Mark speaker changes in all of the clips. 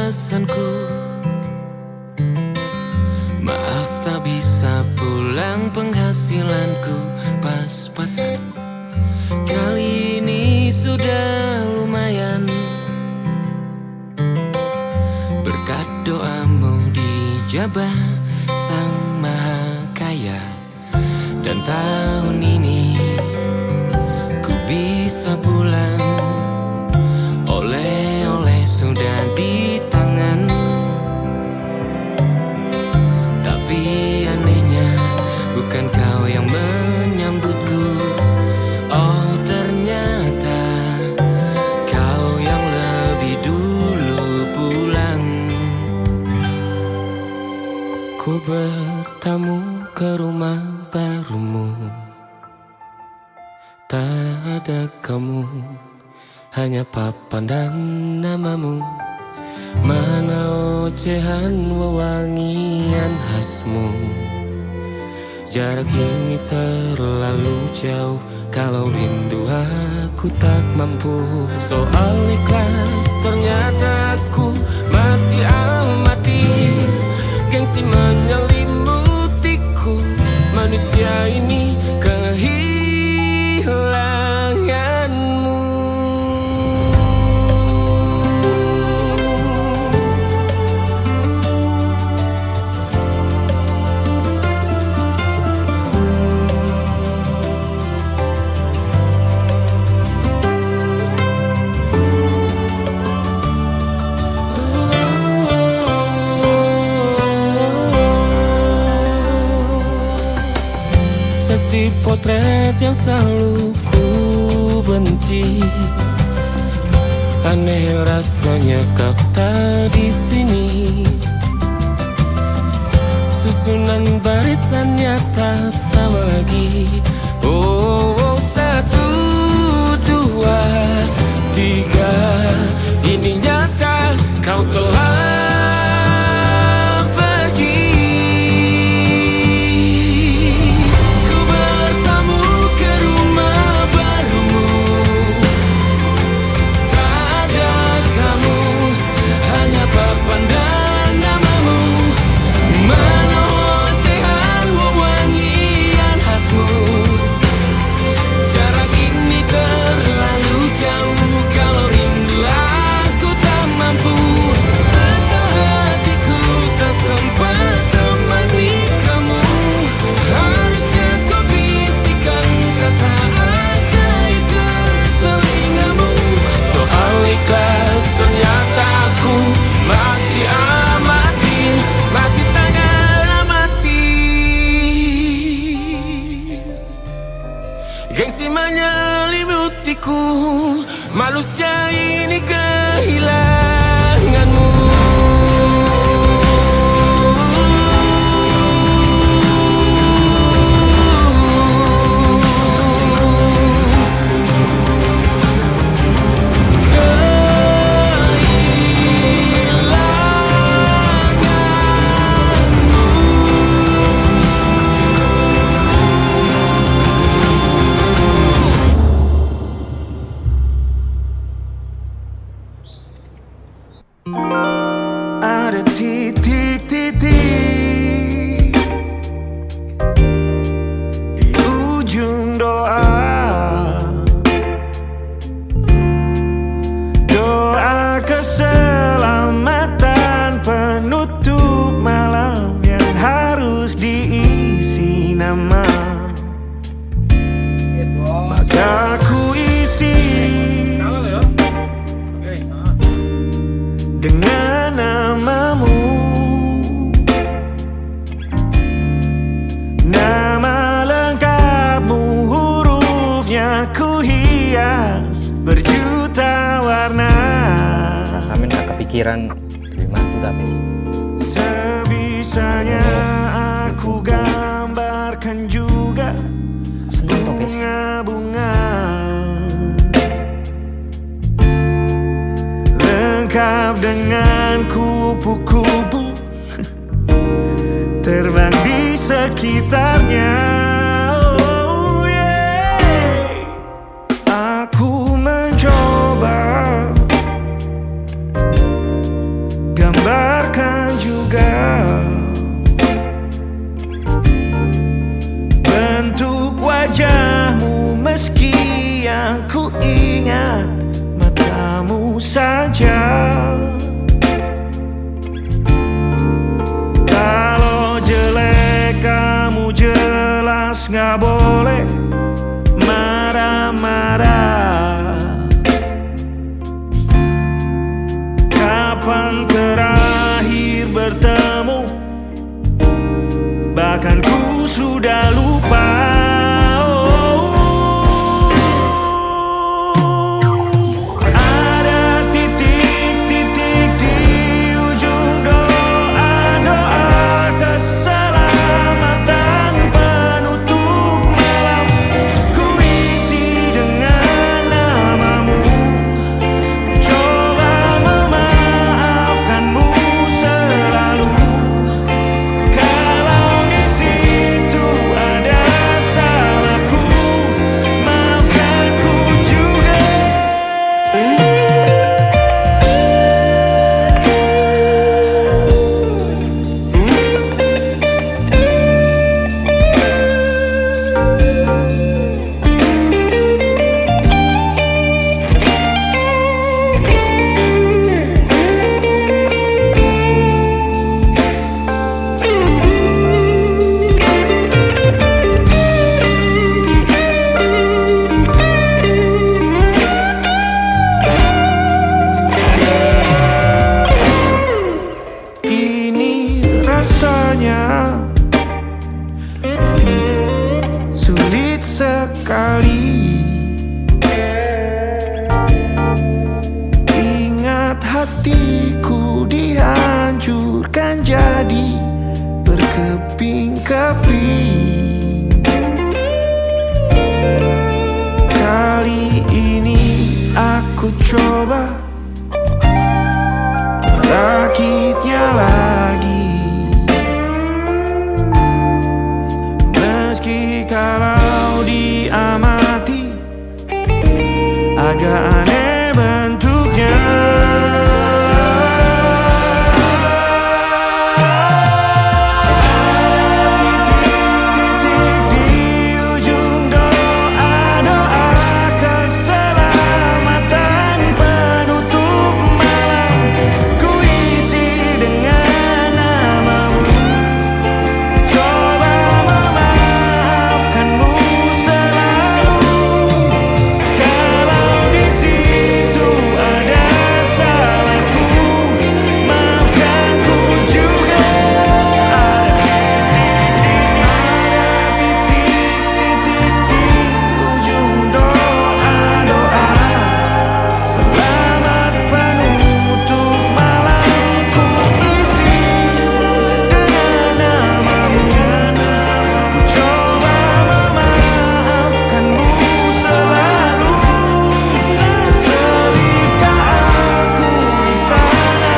Speaker 1: alasanku. Maaf tak bisa pulang, penghasilanku pas-pasan. Kali ini sudah lumayan, berkat doamu dijabah Sang Maha Kaya. Dan tahun ini ku bisa pulang, oleh-oleh sudah di tangan. Tapi anehnya bukan kau yang menyambutku. Oh ternyata kau yang lebih dulu pulang. Ku bertamu ke rumah barumu, tak ada kamu, hanya papan dan namamu. Mana ocehan wewangian khasmu. Jarak ini terlalu jauh, kalau rindu aku tak mampu. Soal ikhlas ternyata aku masih amati. Gengsi menyelimutiku, manusia ini kehilanganmu. Sesi potret yang selalu ku benci. Aneh rasanya kau tak di sini. Susunan barisannya tak sama lagi. Oh, 1, 2, 3. Ini nyata kau telah gengsi menyelimutiku, manusia ini kehilanganmu. Ada titik-titik di ujung doa, doa keselamatan penutup malam yang harus diisi nama. Maka ku isi dengan namamu, nama lengkapmu, hurufnya ku hias berjuta warna.
Speaker 2: Samin gak kepikiran terima tuh tapi
Speaker 1: sebisanya aku gambarkan juga bunga-bunga lengkap dengan kupu-kupu terbang di sekitarnya. Oh yeah. Aku mencoba
Speaker 3: gambarkan juga bentuk wajahmu, meski yang ku ingat matamu saja. Kalau jelek kamu jelas gak boleh marah-marah. Kapan terakhir bertemu? Bahkan ku sudah lupa. Ada titik-titik di ujung doa-doa keselamatan penutup malam. Ku isi dengan namamu, coba memaafkanmu selalu. Kalau di situ ada salahku, maafkanku juga. Ini rasanya sulit sekali. Ingat hatiku dihancurkan jadi berkeping-keping. Kali ini aku coba merakitnya lagi, meski kalau diamati agak aneh bentuknya. Titik-titik di ujung doa-doa keselamatan penutup malam. Ku isi dengan namamu, coba memaafkanmu selalu. Kalau di situ ada salahku, maafkanku juga. Ada titik-titik di ujung doa-doa selamat penutup malam. Ku isi dengan namamu, ku coba memaafkanmu selalu. Selipkah aku di sana,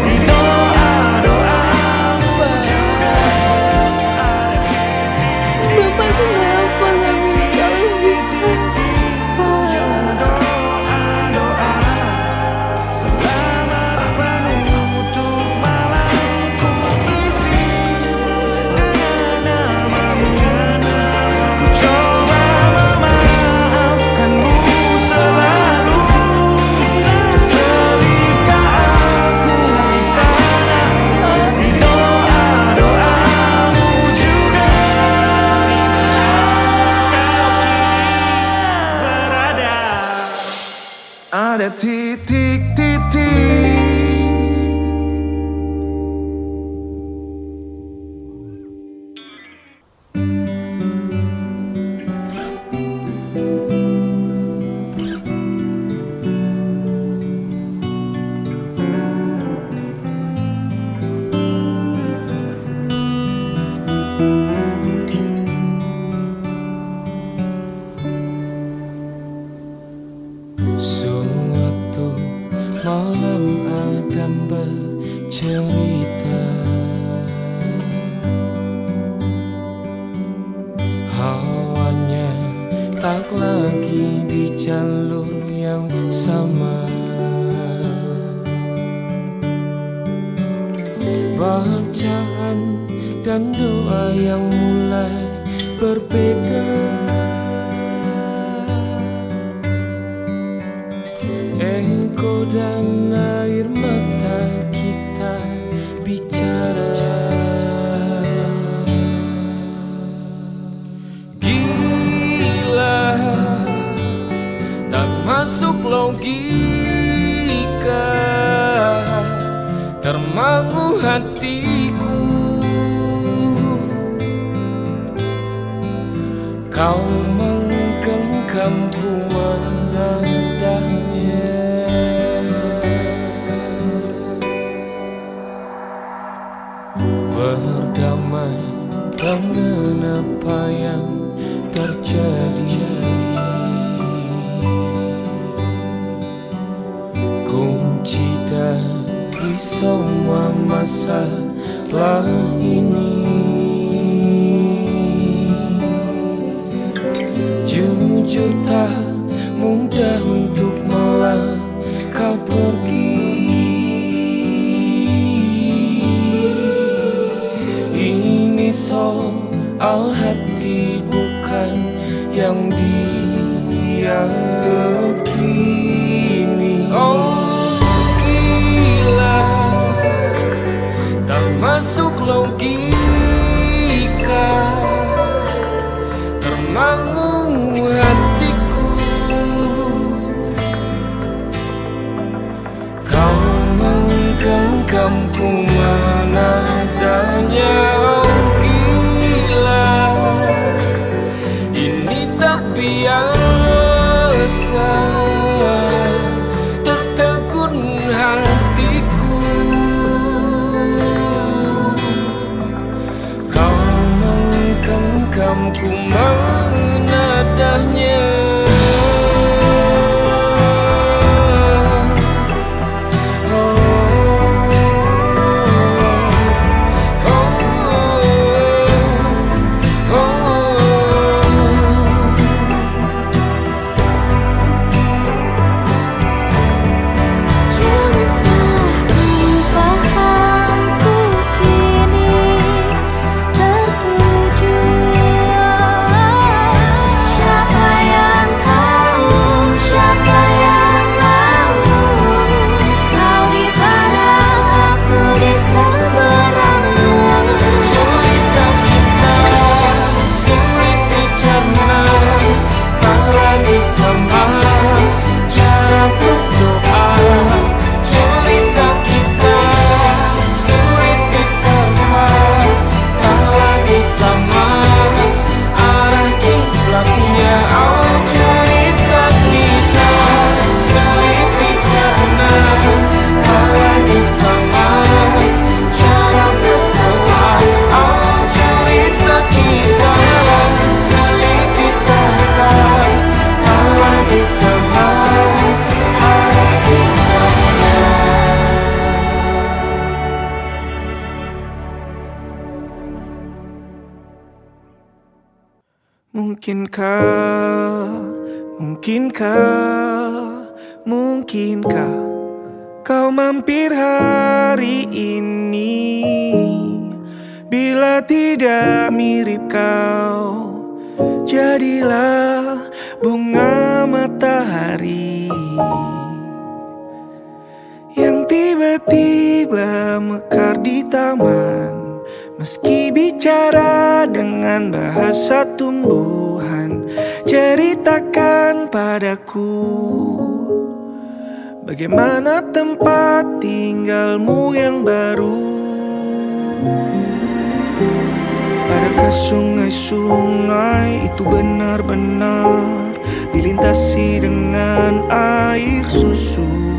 Speaker 3: di doa-doamu juga.
Speaker 4: Bapak kenapa nggak bilang kalau bisa?
Speaker 3: Ujung doa-doa selamat penutup malam. Ku isi dengan namamu, ku coba memaafkanmu selalu. Selipkah aku di sana, di doa-doamu juga. Berada, ada titik-titik.
Speaker 1: Suatu malam Adam bercerita, hawanya tak lagi di jalur yang sama. bacaan dan doa yang mulai berbeda. Engkau dan air mata kita bicara. Gila, tak masuk logika, termangu hatiku. Kau menggenggamku menadahnya. Berdamai dengan apa yang terjadi. Kunci dari semua masalah ini. Jujur tak mudah untuk melangkah pergi. Ini soal hati bukan yang diyakini. Oh gila, tak masuk logika, termangu hatiku. Kau menggenggamku menadanya. Oh gila, ini tak biasa, tertegun hatiku. Kau menggenggamku menadahnya. Mungkinkah kau mampir hari ini? Bila tidak mirip kau, jadilah bunga matahari yang tiba-tiba mekar di taman. Meski bicara dengan bahasa tumbuhan, ceritakan padaku bagaimana tempat tinggalmu yang baru. Adakah sungai-sungai itu benar-benar dilintasi dengan air susu?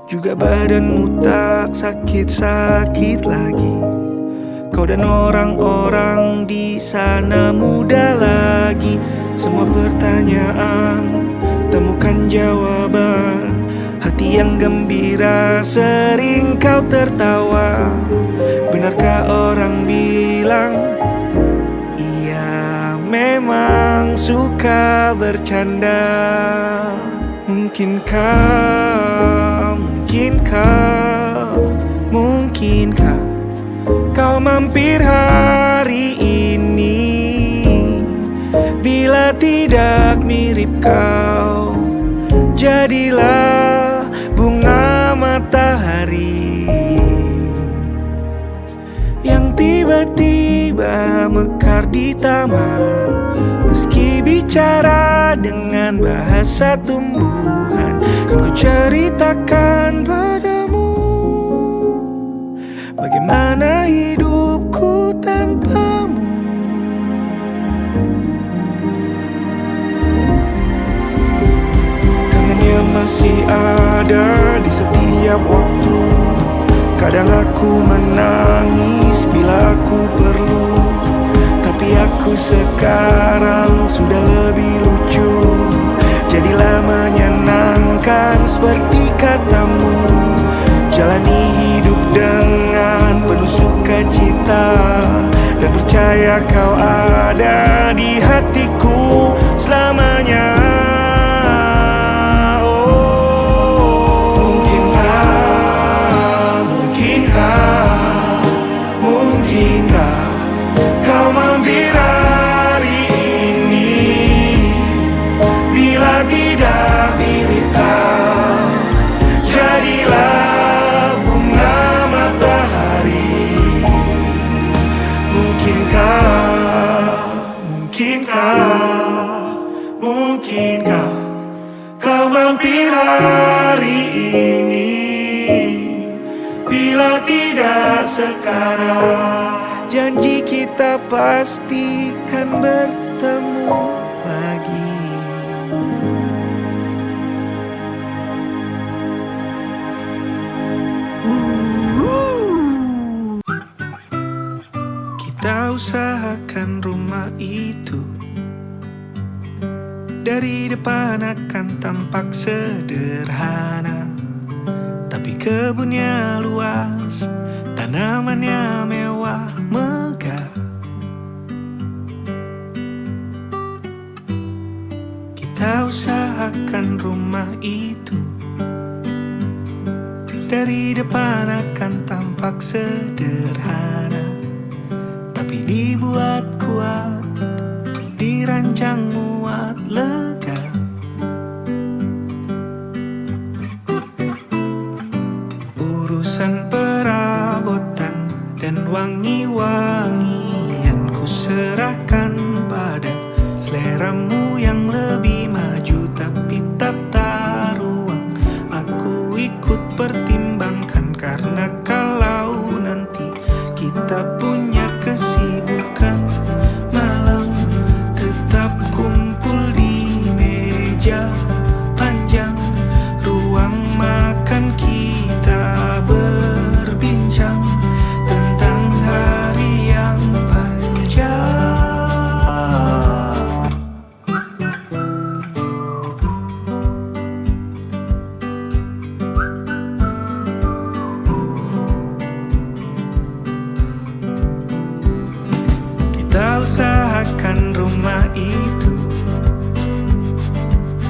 Speaker 1: Juga badanmu tak sakit-sakit lagi. Kau dan orang-orang di sana muda lagi. Semua pertanyaan temukan jawaban. Hati yang gembira sering kau tertawa. Benarkah orang bilang ia memang suka bercanda? Mungkinkah
Speaker 3: Mungkinkah kau mampir hari ini? Bila tidak mirip kau, jadilah bunga matahari yang tiba-tiba mekar di taman. Meski bicara dengan bahasa tumbuhan, kan ku ceritakan padamu bagaimana hidupku tanpamu. Kangennya masih ada di setiap waktu. Kadang aku menangis bila aku perlu, tapi aku sekarang sudah lebih lucu. Jadilah menyenangkan seperti katamu. Jalani hidup dengan penuh sukacita, dan percaya kau ada di hatiku selamanya. Mungkinkah kau mampir hari ini? Bila tidak sekarang, janji kita pastikan bertemu lagi. Kita usahakan rumah itu, dari depan akan tampak sederhana, tapi kebunnya luas, tanamannya mewah megah. Kita usahakan rumah itu, dari depan akan tampak sederhana, tapi dibuat kuat, dirancang muat lega. Urusan perabotan dan wangi-wangian ku serahkan pada seleramu yang lebih maju, tapi tata ruang aku ikut pertimbangkan. Karena kalau nanti kita punya kesibukan, malam tetap kumpul di meja panjang, ruang makan kita berbincang tentang hari yang panjang. Kita usahakan rumah itu,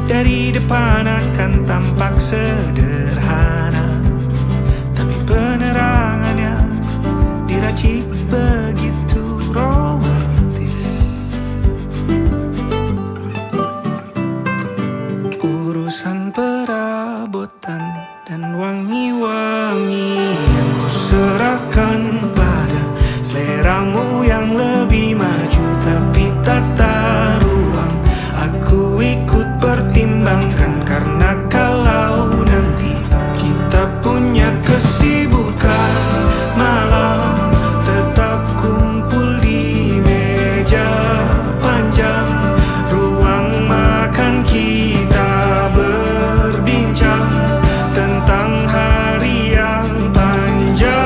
Speaker 3: dari depan akan tampak sederhana, tapi penerangannya diracik begitu romantis. Urusan perabotan dan wangi-wangian ku serahkan pada seleramu yang lebih maju, tapi tata ruang aku ikut pertimbangkan. Karena kalau nanti kita punya kesibukan, malam tetap kumpul di meja panjang, ruang makan kita berbincang tentang hari yang panjang.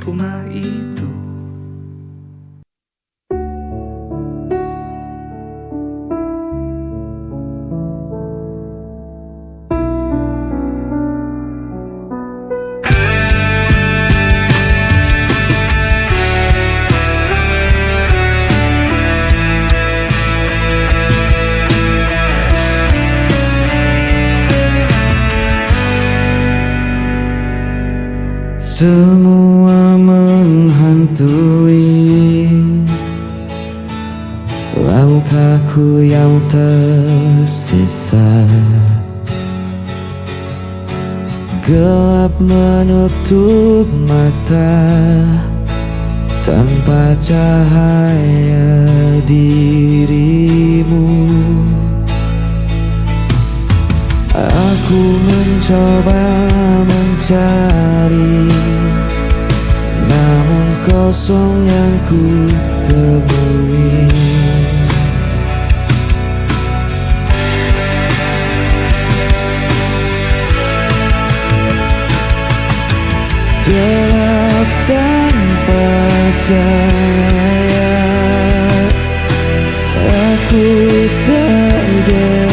Speaker 3: rumah itu.
Speaker 5: Semua menghantui langkahku yang tersisa. Gelap menutup mata tanpa cahaya dirimu. Aku mencoba mencari, namun kosong yang ku temui. Gelap tanpa cahaya, aku terjebak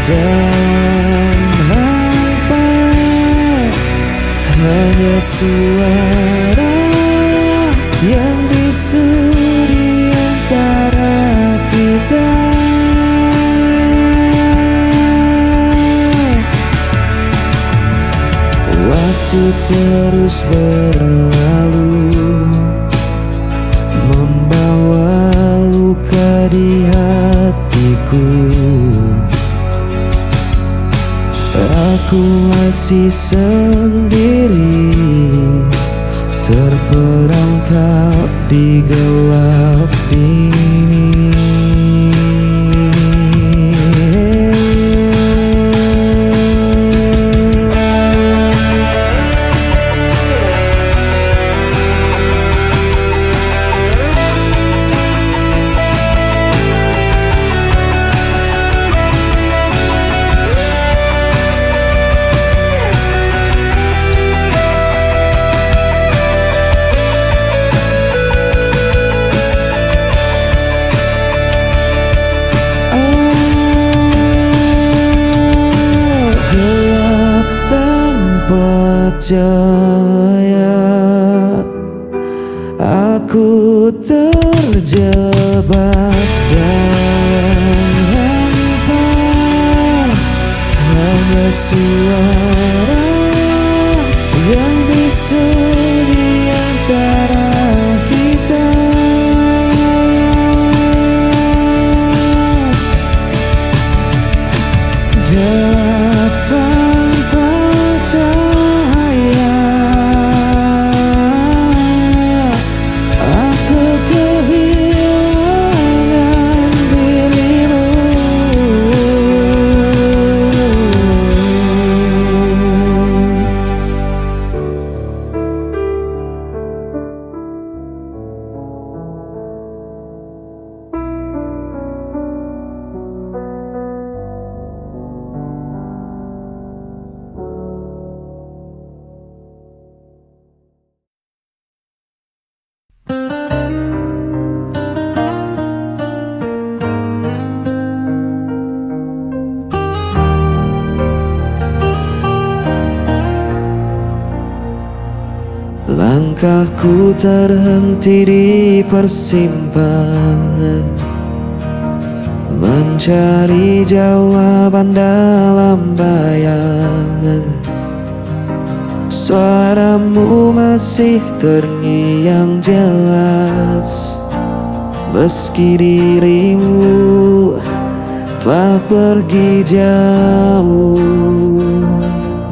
Speaker 5: dan hampa. Hanya suara yang bisu di antara kita. Waktu terus berlalu, membawa luka di hatiku. Aku masih sendiri, terperangkap di gelap ini. Percaya, aku terjebak dalam hampa. Hanya suara yang bisu di antara kita. Gelap tanpa cahaya, aku kehilangan dirimu. Langkahku terhenti di persimpangan, mencari jawaban dalam bayangan. Suaramu masih terngiang jelas, meski dirimu telah pergi jauh.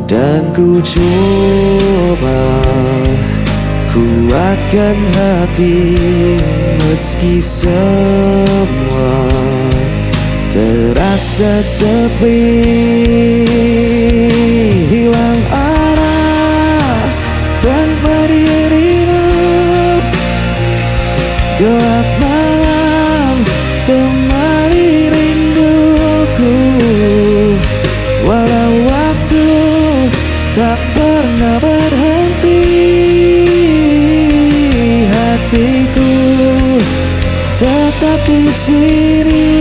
Speaker 5: Dan ku coba kuatkan hati, meski semua terasa sepi. Hilang arah tanpa dirimu, gelap malam temani rinduku. Walau waktu tak pernah berhenti, hatiku tetap di sini.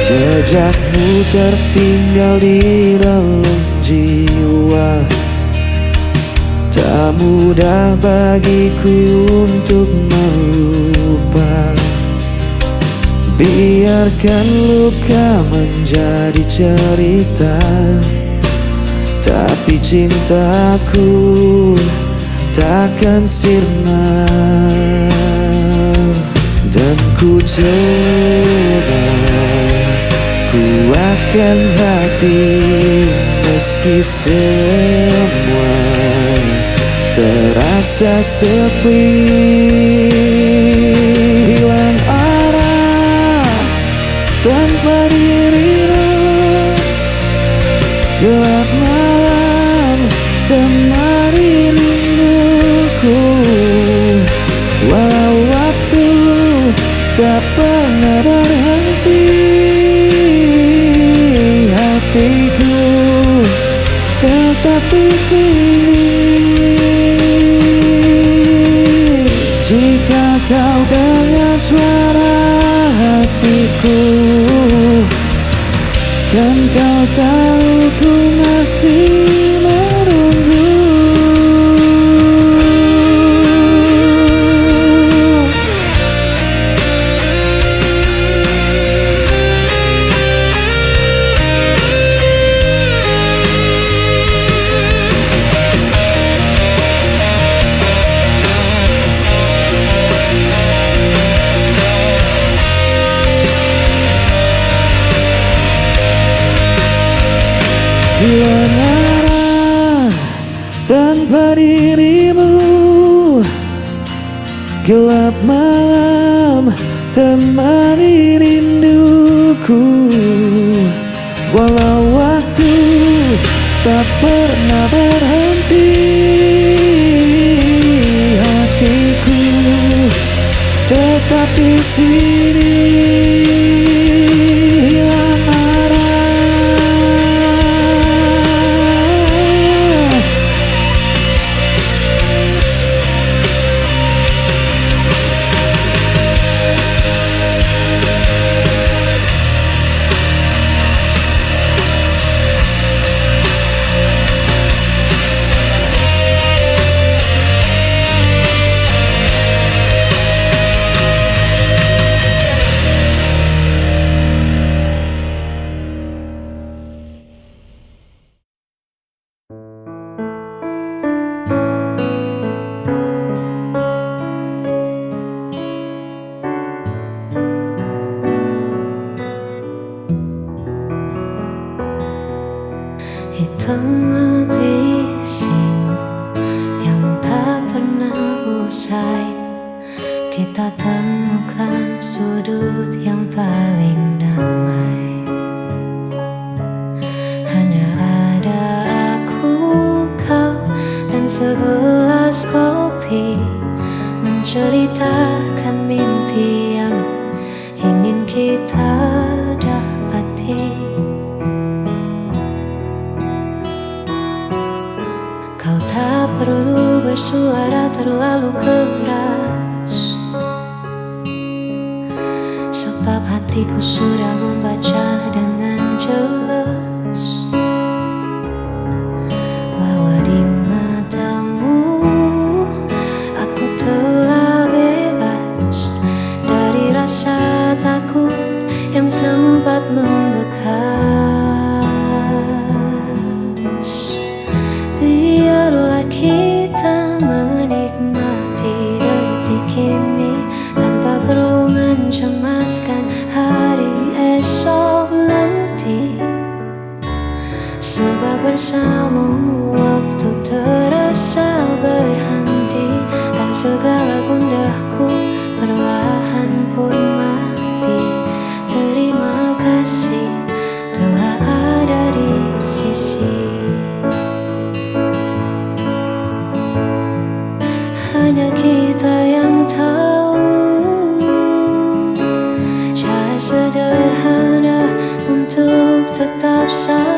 Speaker 5: Jejakmu tertinggal di dalam jiwa, tak mudah bagiku untuk melupa. Biarkan luka menjadi cerita, tapi cintaku takkan sirna. Dan ku coba kuatkan hati meski semua terasa sepi. Hilang arah tanpa dirimu, gelap malam temani rinduku. Walau waktu tak pernah berhenti, hatiku tetap di sini. Jika kau dengar suara hatiku, kan kau tahu ku masih menunggu. Hilang arah tanpa dirimu, gelap malam temani rinduku. Walau waktu tak pernah berhenti, hatiku tetap di sini. Hilang arah
Speaker 6: hitam bising yang tak pernah usai. Kita temukan sudut yang paling damai. Hanya ada aku, kau, dan segelas kopi, menceritakan mimpi yang ingin kita dapati. Kau tak perlu bersuara terlalu keras, sebab hatiku sudah membaca dengan jelas bahwa di matamu aku telah bebas dari rasa takut yang sempat membekas. Biarlah kita menikmati detik ini tanpa perlu mencemaskan hari esok nanti. Sebab bersamamu waktu terasa berhenti, dan segala gundaku perlahan pun mati. Terima kasih telah ada di sisi. Hanya kita yang tahu cara sederhana untuk tetap sama.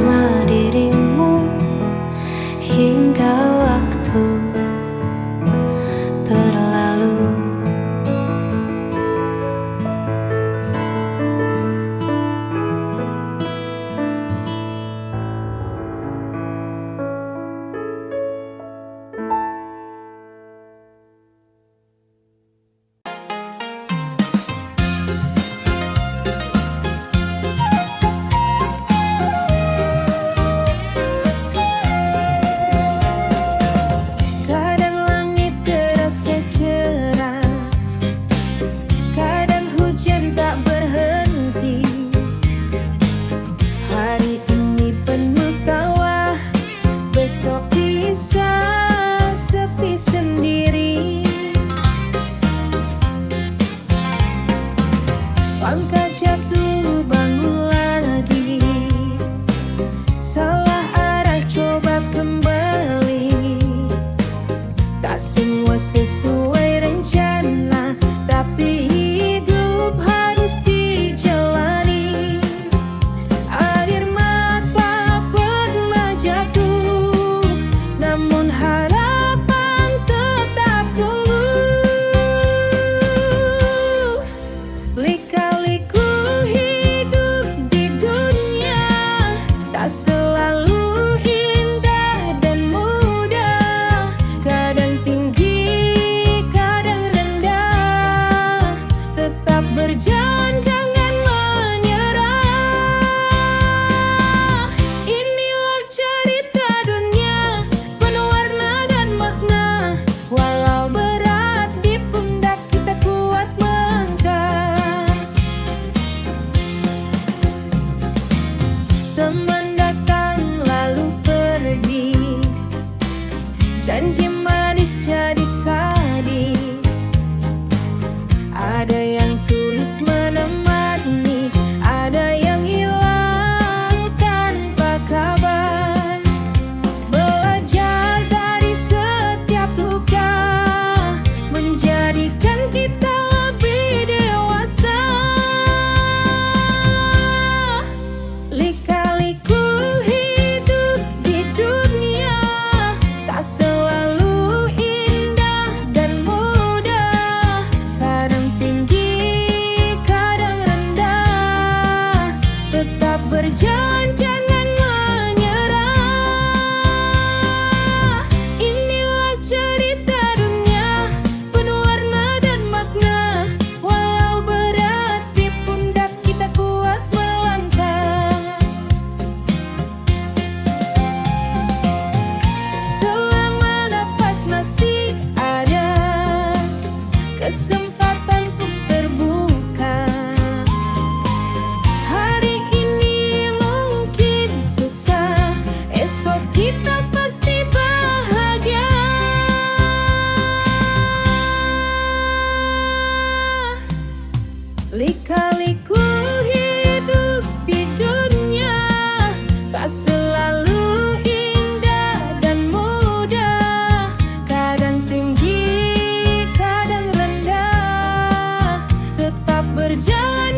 Speaker 6: bersama dirimu hingga waktu berlalu.
Speaker 7: Kadang langit terasa cerah, kadang hujan tak berhenti. Hari ini penuh tawa, besok bisa sepi sendiri. Langkah jatuh bangun lagi, salah arah coba kembali. Tak semua sesuai rencana, tapi hidup harus dijalani. Air mata pernah jatuh, namun harapan tetap tumbuh. Lika-liku hidup di dunia tak selalu indah dan mudah. Kadang tinggi, kadang rendah. Tetap berjalan, jangan menyerah. Inilah cerita dunia, penuh warna dan makna. Walau berat di pundak, kita kuat melangkah. Teman datang lalu pergi, janji manis jadi sadis. Ada yang tulus menemani, ada yang hilang tanpa kabar. Belajar dari setiap luka, menjadikan kita lebih dewasa. Lika-liku hidup di dunia tak selalu indah dan mudah. Kadang tinggi, kadang rendah. Tetap berjalan, jangan menyerah. Inilah cerita dunia, penuh warna dan makna. Walau berat di pundak, kita kuat melangkah. Selama nafas masih ada, kesempatan pun terbuka. Hari ini mungkin susah, esok kita pasti bahagia. Lika-liku hidup di dunia tak selalu indah dan mudah. Kadang tinggi, kadang rendah. Tetap berjalan,